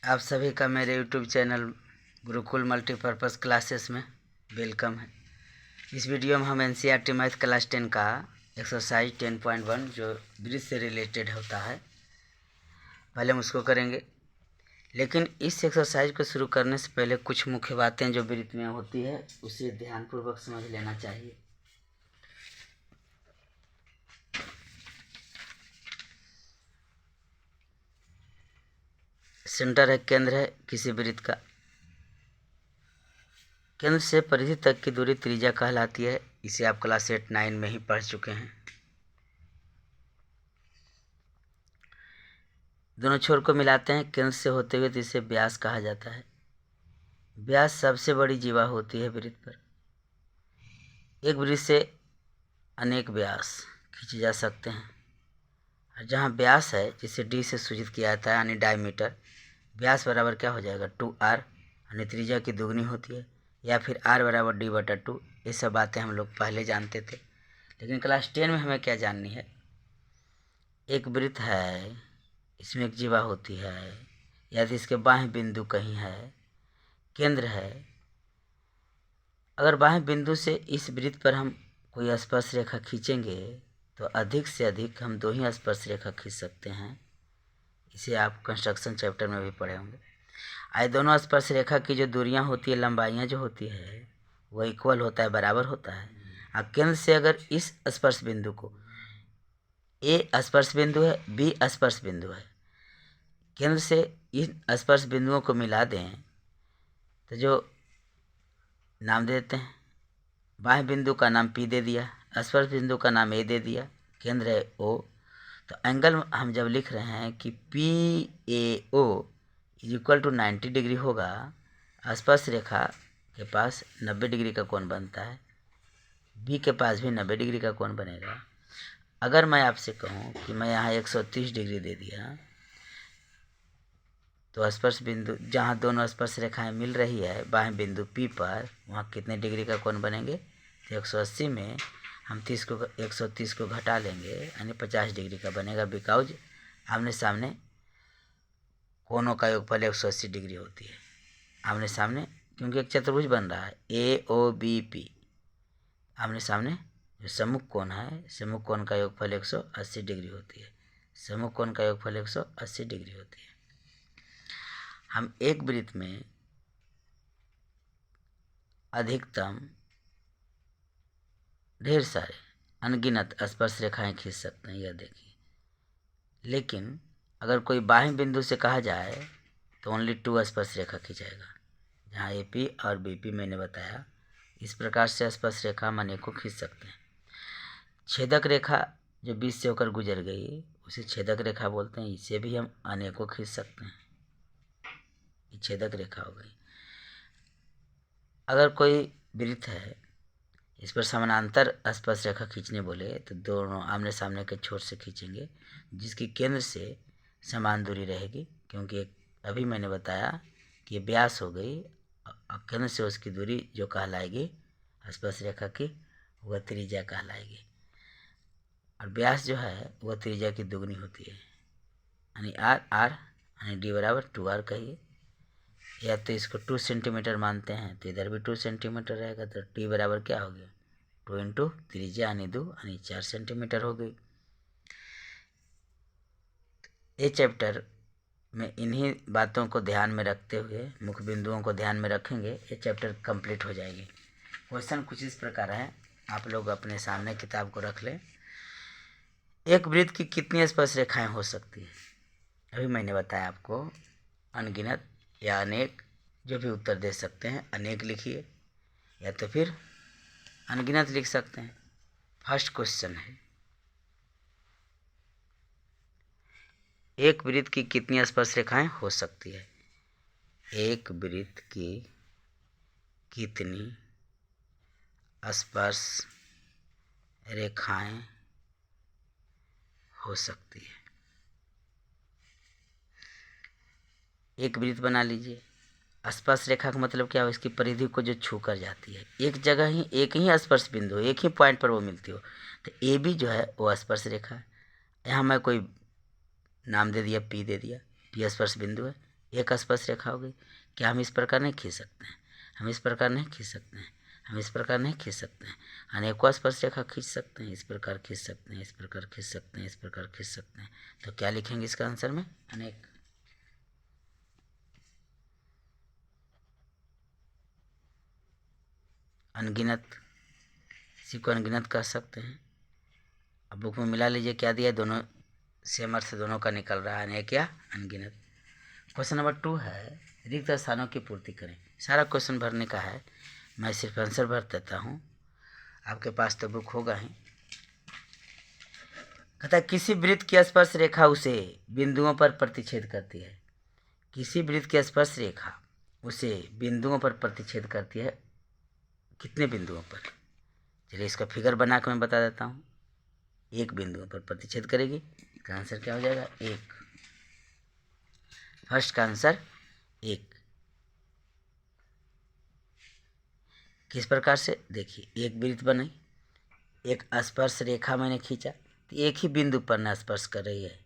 आप सभी का मेरे YouTube channel Gurukul multipurpose classes में वेलकम है। इस वीडियो में हम NCERT मैथ क्लास 10 का एक्सरसाइज 10.1 जो ब्रिज से रिलेटेड होता है पहले हम उसको करेंगे। लेकिन इस एक्सरसाइज को शुरू करने से पहले कुछ मुख्य बातें जो ब्रिज में होती है उसे ध्यानपूर्वक समझ लेना चाहिए। सेंटर है, केंद्र है किसी वृत्त का। केंद्र से परिधि तक की दूरी त्रिज्या कहलाती है। इसे आप क्लास 8-9 में ही पढ़ चुके हैं। दोनों छोर को मिलाते हैं केंद्र से होते हुए तो इसे व्यास कहा जाता है। व्यास सबसे बड़ी जीवा होती है वृत्त पर। एक वृत्त से अनेक व्यास खींचे जा सकते हैं। और जहाँ व्यास है जिसे डी से सूचित किया जाता है यानी डायमीटर, व्यास बराबर क्या हो जाएगा 2r यानी त्रिज्या की दुगनी होती है, या फिर r बराबर d/2। ये सब बातें हम लोग पहले जानते थे, लेकिन क्लास 10 में हमें क्या जाननी है। एक वृत्त है, इसमें एक जीवा होती है, यदि इसके बाह्य बिंदु कहीं है, केंद्र है। अगर बाह्य बिंदु से इस वृत्त पर हम कोई स्पर्श रेखा खींचेंगे तो अधिक से अधिक हम 2 ही स्पर्श रेखा खींच सकते हैं। इसे आप कंस्ट्रक्शन चैप्टर में भी पढ़े होंगे। आए दोनों स्पर्श रेखा की जो दूरियां होती है, लंबाइयां जो होती है, वो इक्वल होता है, बराबर होता है। अब केंद्र से अगर इस स्पर्श बिंदु को, ए स्पर्श बिंदु है, बी स्पर्श बिंदु है, केंद्र से इन स्पर्श बिंदुओं को मिला दें तो जो नाम दे देते हैं, बाह्य बिंदु का नाम P दे दिया, स्पर्श बिंदु का नाम A दे दिया, केंद्र है O, तो एंगल हम जब लिख रहे हैं कि PAO = 90 डिग्री होगा, स्पर्श रेखा के पास 90 डिग्री का कोण बनता है, B के पास भी 90 डिग्री का कोण बनेगा। अगर मैं आपसे कहूँ कि मैं यहाँ 130 डिग्री दे दिया तो स्पर्श बिंदु जहाँ दोनों स्पर्श रेखाएं मिल रही है बाह्य बिंदु P पर, वहाँ कितने डिग्री का कोण बनेंगे, तो 180 में हम 130 को घटा लेंगे यानी 50 डिग्री का बनेगा। बिकॉज आमने सामने कोणों का योगफल 180 डिग्री होती है, आमने सामने, क्योंकि एक चतुर्भुज बन रहा है AOBP। आमने सामने जो सम्मुख कोण है, सम्मुख कोण का योगफल 180 डिग्री होती है, सम्मुख कोण का योगफल 180 डिग्री होती है। हम एक वृत्त में अधिकतम ढेर सारे अनगिनत स्पर्श रेखाएं खींच सकते हैं, यह देखिए। लेकिन अगर कोई बाह्य बिंदु से कहा जाए तो ओनली 2 स्पर्श रेखा खींचाएगा, जहाँ AP और BP मैंने बताया। इस प्रकार से स्पर्श रेखा हम अनेकों खींच सकते हैं। छेदक रेखा जो बीच से होकर गुजर गई उसे छेदक रेखा बोलते हैं, इसे भी हम अनेकों खींच सकते हैं। ये छेदक रेखा हो गई। अगर कोई वृत्त है, इस पर समानांतर स्पर्श रेखा खींचने बोले तो दोनों आमने सामने के छोर से खींचेंगे, जिसकी केंद्र से समान दूरी रहेगी, क्योंकि अभी मैंने बताया कि ये व्यास हो गई और केंद्र से उसकी दूरी जो कहलाएगी स्पर्श रेखा की, वह त्रिज्या कहलाएगी। और व्यास जो है वह त्रिज्या की दुगनी होती है, यानी r यानी d = 2r कहिए, या तो इसको 2 सेंटीमीटर मानते हैं तो इधर भी 2 सेंटीमीटर रहेगा, तो t बराबर क्या हो गया 2 × त्रिज्या यानी 2 यानी 4 सेंटीमीटर हो गई। ये चैप्टर में इन्हीं बातों को ध्यान में रखते हुए, मुख्य बिंदुओं को ध्यान में रखेंगे, ये चैप्टर कंप्लीट हो जाएगी। क्वेश्चन कुछ इस प्रकार है, आप लोग अपने सामने किताब को रख लें। एक वृत्त की कितनी स्पर्श रेखाएं हो सकती है? अभी मैंने बताया आपको अनगिनत या अनेक, जो भी उत्तर दे सकते हैं। अनेक लिखिए या तो फिर अनगिनत लिख सकते हैं। फर्स्ट क्वेश्चन है, एक वृत्त की कितनी स्पर्श रेखाएं हो सकती है? एक वृत्त की कितनी स्पर्श रेखाएं हो सकती है? एक वृत्त बना लीजिए। स्पर्श रेखा का मतलब क्या हो, इसकी परिधि को जो छू कर जाती है, एक जगह ही एक ही स्पर्श बिंदु हो, एक ही पॉइंट पर वो मिलती हो, तो AB जो है वो स्पर्श रेखा है। यहाँ मैं कोई नाम दे दिया, P दे दिया, P स्पर्श बिंदु है, एक स्पर्श रेखा हो गई। क्या हम इस प्रकार नहीं खींच सकते हैं? हम इस प्रकार नहीं खींच सकते हैं, हम इस प्रकार नहीं खींच सकते हैं। अनेकों स्पर्श रेखा खींच सकते हैं, इस प्रकार खींच सकते हैं, इस प्रकार खींच सकते हैं, इस प्रकार खींच सकते हैं। तो क्या लिखेंगे इसका आंसर में? अनेक। अनगिनत, इसी को अनगिनत कह सकते हैं। अब बुक में मिला लीजिए क्या दिया, दोनों सेम अर्थ दोनों का निकल रहा है, अनेक या अनगिनत। क्वेश्चन नंबर 2 है, रिक्त स्थानों की पूर्ति करें। सारा क्वेश्चन भरने का है, मैं सिर्फ आंसर भर देता हूँ, आपके पास तो बुक होगा ही। कहता है किसी वृत्त की स्पर्श रेखा उसे बिंदुओं पर प्रतिच्छेद करती है। किसी वृत्त की स्पर्श रेखा उसे बिंदुओं पर प्रतिच्छेद करती है। कितने बिंदुओं पर? चलिए इसका फिगर बना के मैं बता देता हूँ। एक बिंदुओं पर प्रतिच्छेद करेगी। इसका आंसर क्या हो जाएगा? एक। फर्स्ट का आंसर एक। किस प्रकार से? देखिए, एक वृत्त बनाई, एक स्पर्श रेखा मैंने खींचा, तो एक ही बिंदु पर ना स्पर्श कर रही है,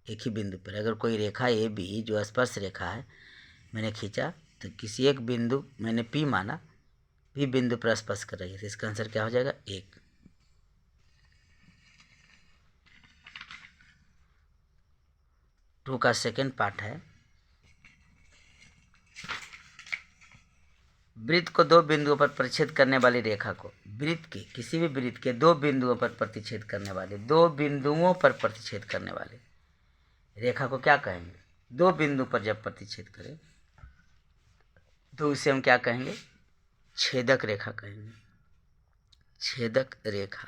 एक ही बिंदु पर। अगर कोई रेखा ए बी जो स्पर्श रेखा है मैंने खींचा, तो किसी एक बिंदु मैंने पी माना, पी बिंदु पर स्पर्श कर रही है, तो इसका आंसर क्या हो जाएगा? एक। टू का सेकेंड पार्ट है, वृत्त को दो बिंदुओं पर प्रतिच्छेद करने वाली रेखा को, वृत्त के किसी भी वृत्त के दो बिंदुओं पर प्रतिच्छेद करने वाले, दो बिंदुओं पर प्रतिच्छेद करने वाले रेखा को क्या कहेंगे? दो बिंदु पर जब प्रतिच्छेद करें तो उसे हम क्या कहेंगे? छेदक रेखा कहेंगे। छेदक रेखा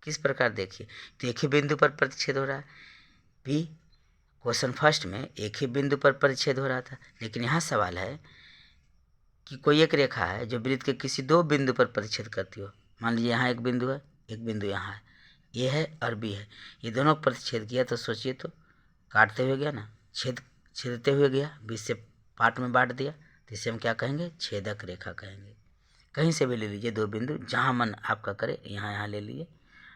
किस प्रकार? देखिए, तो एक ही बिंदु पर प्रतिच्छेद हो रहा है। पी क्वेश्चन फर्स्ट में एक ही बिंदु पर प्रतिच्छेद हो रहा था, लेकिन यहाँ सवाल है कि कोई एक रेखा है जो वृत्त के किसी दो बिंदु पर प्रतिच्छेद करती हो। मान लीजिए यहाँ एक बिंदु है, एक बिंदु यहाँ है, ए है और बी है, ये दोनों प्रतिच्छेद किया, तो सोचिए तो काटते हुए गया ना, छेदते हुए गया, बीच से पार्ट में बांट दिया, तो इसे हम क्या कहेंगे? छेदक रेखा कहेंगे। कहीं से भी ले लीजिए दो बिंदु, जहाँ मन आपका करे, यहाँ यहाँ ले लीजिए।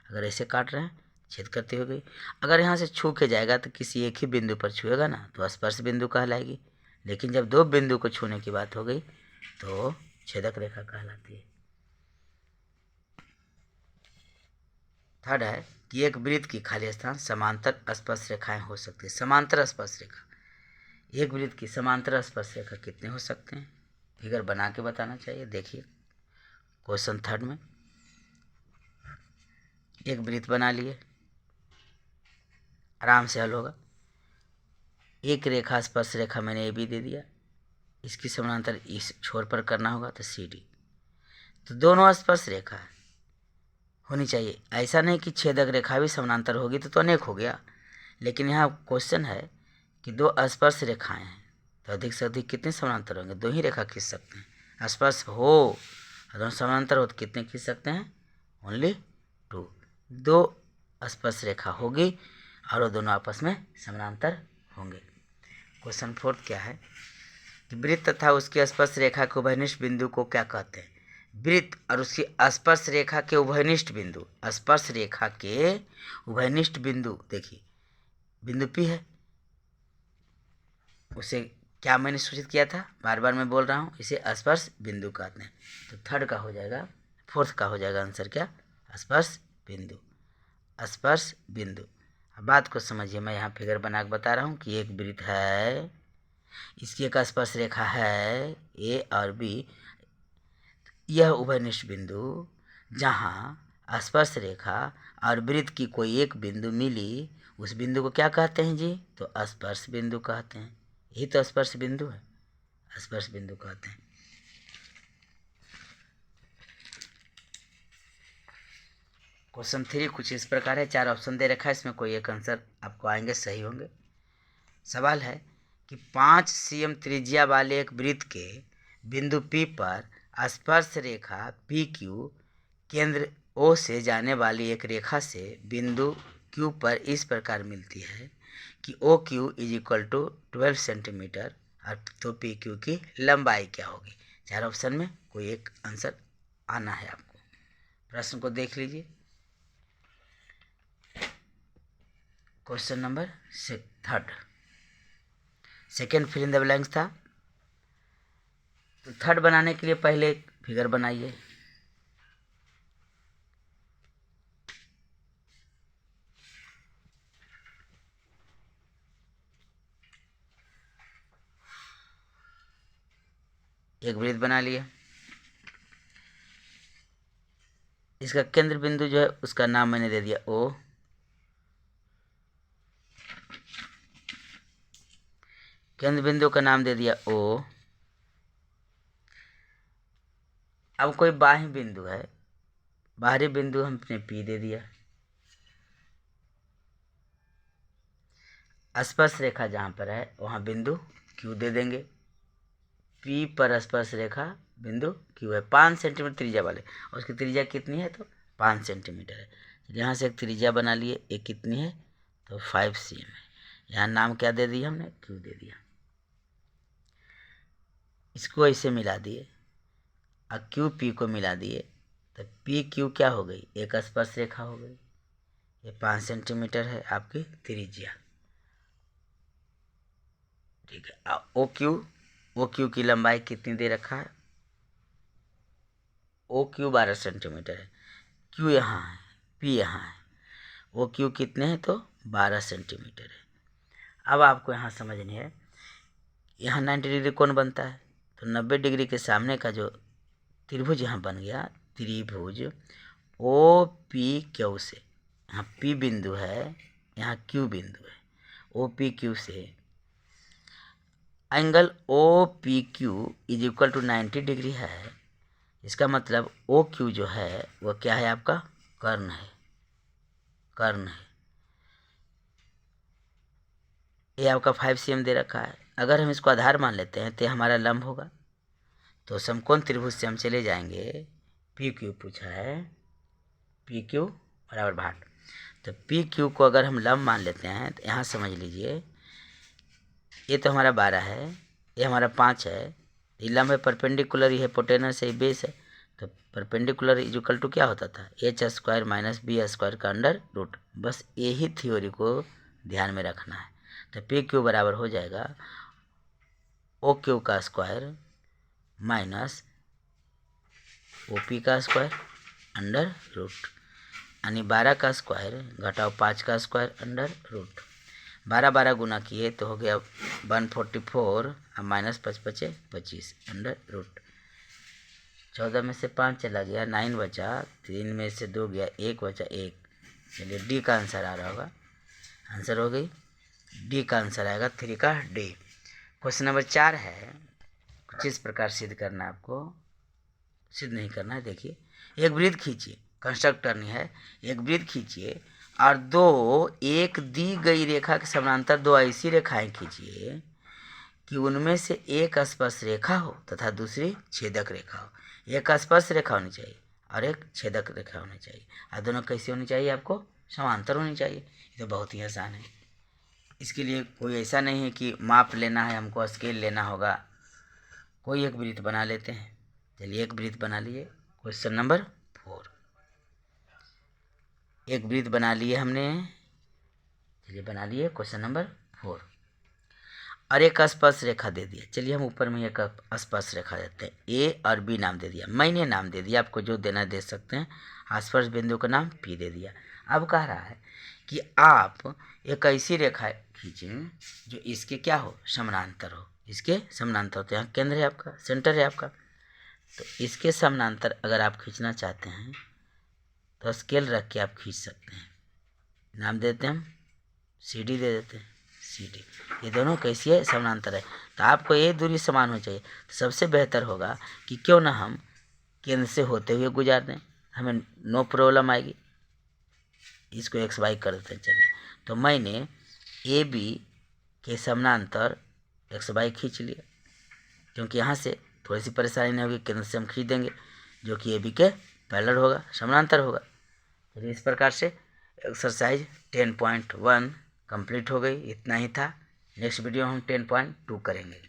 अगर ऐसे काट रहे हैं, छेद करते हुए गई। अगर यहाँ से छू के जाएगा तो किसी एक ही बिंदु पर छुएगा ना, तो स्पर्श बिंदु कहलाएगी। लेकिन जब दो बिंदु को छूने की बात हो गई तो छेदक रेखा कहलाती है। थर्ड है कि एक वृत्त की खाली स्थान समांतर स्पर्श रेखाएं हो सकती है। समांतर स्पर्श रेखा, एक वृत्त की समांतर स्पर्श रेखा कितने हो सकते हैं? फिगर बना के बताना चाहिए। देखिए क्वेश्चन थर्ड में एक वृत्त बना लिए, आराम से हल होगा। एक रेखा स्पर्श रेखा मैंने ए बी दे दिया, इसकी समानांतर इस छोर पर करना होगा, तो सी डी। तो दोनों स्पर्श रेखा होनी चाहिए। ऐसा नहीं कि छेदक रेखा भी समानांतर होगी तो अनेक हो गया। लेकिन यहाँ क्वेश्चन है कि दो स्पर्श रेखाएं हैं, तो अधिक से अधिक कितने समानांतर होंगे? दो ही रेखा खींच सकते हैं। स्पर्श हो और दोनों समानांतर हो तो कितने खींच सकते हैं? Only two. दो स्पर्श रेखा होगी और वो दोनों आपस में समानांतर होंगे। क्वेश्चन फोर्थ क्या है कि वृत्त तथा उसकी स्पर्श रेखा के उभयनिष्ठ बिंदु को क्या कहते हैं? वृत्त और उसकी स्पर्श रेखा के उभयनिष्ठ बिंदु, स्पर्श रेखा के उभयनिष्ठ बिंदु, देखिए बिंदु पी है, उसे क्या मैंने सूचित किया था, बार बार मैं बोल रहा हूँ, इसे स्पर्श बिंदु कहते हैं। तो थर्ड का हो जाएगा, फोर्थ का हो जाएगा आंसर क्या? स्पर्श बिंदु। स्पर्श बिंदु। अब बात को समझिए, मैं यहाँ फिगर बना के बता रहा हूँ कि एक वृत्त है, इसकी एक स्पर्श रेखा है ए और बी, यह उभयनिष्ठ बिंदु जहाँ स्पर्श रेखा और वृत्त की कोई एक बिंदु मिली, उस बिंदु को क्या कहते हैं जी? तो स्पर्श बिंदु कहते हैं। यही तो स्पर्श बिंदु है, स्पर्श बिंदु कहते हैं। क्वेश्चन 3 कुछ इस प्रकार है, 4 ऑप्शन दे रखा है, इसमें कोई एक आंसर आपको आएंगे, सही होंगे। सवाल है कि 5 cm त्रिज्या वाले एक वृत्त के बिंदु P पर स्पर्श रेखा PQ केंद्र O से जाने वाली एक रेखा से बिंदु Q पर इस प्रकार मिलती है कि OQ is equal to 12 centimetre, और तो PQ की लंबाई क्या होगी? 4 ऑप्शन में कोई एक आंसर आना है आपको। प्रश्न को देख लीजिए। Question number 3, second fill in the blanks था। तो थर्ड बनाने के लिए पहले एक फिगर बनाइए। एक वृत्त बना लिया। इसका केंद्र बिंदु जो है उसका नाम मैंने दे दिया ओ। केंद्र बिंदु का नाम दे दिया ओ। अब कोई बाह्य बिंदु है, बाहरी बिंदु हमने पी दे दिया। स्पर्श रेखा जहाँ पर है वहाँ बिंदु क्यू दे देंगे। पी पर स्पर्श रेखा बिंदु क्यू है 5 सेंटीमीटर त्रिज्या वाले, और उसकी त्रिज्या कितनी है तो 5 सेंटीमीटर है। यहाँ से एक त्रिज्या बना लिए, एक कितनी है तो 5 cm है। यहाँ नाम क्या दे दिया हमने, क्यू दे दिया। इसको ऐसे मिला दिए और क्यू पी को मिला दिए तो पी क्यू क्या हो गई, एक स्पर्श रेखा हो गई। ये 5 सेंटीमीटर है आपकी त्रिज्या, ठीक है। ओ क्यू की लंबाई कितनी दे रखा है, ओ क्यू 12 सेंटीमीटर है। क्यू यहाँ है, पी यहाँ है, ओ क्यू कितने हैं तो 12 सेंटीमीटर है। अब आपको यहाँ समझनी है, यहाँ 90 डिग्री कौन बनता है तो 90 डिग्री के सामने का जो त्रिभुज यहाँ बन गया, त्रिभुज ओ पी क्यू से, यहाँ पी बिंदु है, यहाँ क्यू बिंदु है, ओ पी क्यू से angle O P Q is equal to 90 degree है। इसका मतलब ओ क्यू जो है वो क्या है, आपका कर्ण है, कर्ण है। ये आपका 5 cm दे रखा है। अगर हम इसको आधार मान लेते हैं तो हमारा लंब होगा, तो समकोण त्रिभुज से हम चले जाएंगे। पी क्यू पूछा है, पी क्यू बराबर भाग, तो पी क्यू को अगर हम लंब मान लेते हैं तो यहाँ समझ लीजिए ये तो हमारा 12 है, ये हमारा 5 है, ये लंब है, परपेंडिकुलर, ये हिपोटेनस है, बेस है। तो परपेंडिकुलर इज इक्वल टू क्या होता था, H square minus B square का अंडर रूट। बस यही थ्योरी को ध्यान में रखना है। तो पी क्यू बराबर हो जाएगा ओ क्यू का स्क्वायर माइनस ओ पी का स्क्वायर अंडर रूट, यानी 12 का स्क्वायर घटाओ 5 का स्क्वायर अंडर रूट। 12 गुना किए तो हो गया 144 और माइनस 5 25 अंडर रूट। 14 में से 5 चला गया, 9 बचा, 3 में से 2 गया, 1 बचा, 1। चलिए डी का आंसर आ रहा होगा, आंसर हो गई डी का आंसर आएगा 3 का डी। क्वेश्चन नंबर 4 है, कुछ इस प्रकार सिद्ध करना है आपको, सिद्ध नहीं करना है। देखिए एक वृत्त खींचिए, कंस्ट्रक्ट करनी है। एक वृत्त खींचिए और दो एक दी गई रेखा के समानांतर दो ऐसी रेखाएं खींचिए कि उनमें से एक स्पर्श रेखा हो तथा दूसरी छेदक रेखा हो। एक स्पर्श रेखा होनी चाहिए और एक छेदक रेखा होनी चाहिए, और दोनों कैसी होनी चाहिए, आपको समांतर होनी चाहिए। ये तो बहुत ही आसान है। इसके लिए कोई ऐसा नहीं है कि माप लेना है, हमको स्केल लेना होगा। कोई एक वृत्त बना लेते हैं। चलिए एक वृत्त बना लिए। क्वेश्चन नंबर 4, एक वृत्त बना लिए हमने। चलिए बना लिए क्वेश्चन नंबर 4 और एक स्पर्श रेखा दे दिया। चलिए हम ऊपर में एक स्पर्श रेखा देते हैं, ए और बी नाम दे दिया, मैंने नाम दे दिया, आपको जो देना दे सकते हैं। स्पर्श बिंदु का नाम पी दे दिया। अब कह रहा है कि आप एक ऐसी रेखा खींचें जो इसके क्या हो, समानांतर हो, इसके समानांतर। तो यहाँ केंद्र है आपका, सेंटर है आपका, तो इसके समानांतर अगर आप खींचना चाहते हैं तो स्केल रख के आप खींच सकते हैं। नाम देते हैं हम सी डी, दे देते हैं सी डी। ये दोनों कैसी है, समानांतर है, तो आपको ये दूरी समान होनी चाहिए। तो सबसे बेहतर होगा कि क्यों ना हम केंद्र से होते हुए गुजार दें, हमें नो प्रॉब्लम आएगी। इसको एक्स वाई कर देते हैं। चलिए तो मैंने ए बी के समानांतर एक्स वाई खींच लिया, क्योंकि यहाँ से थोड़ी सी परेशानी नहीं होगी, केंद्र से हम खींच देंगे जो कि ए बी के पैरेलल होगा, समानांतर होगा। चलिए इस प्रकार से एक्सरसाइज 10.1 कंप्लीट हो गई। इतना ही था। नेक्स्ट वीडियो हम 10.2 करेंगे।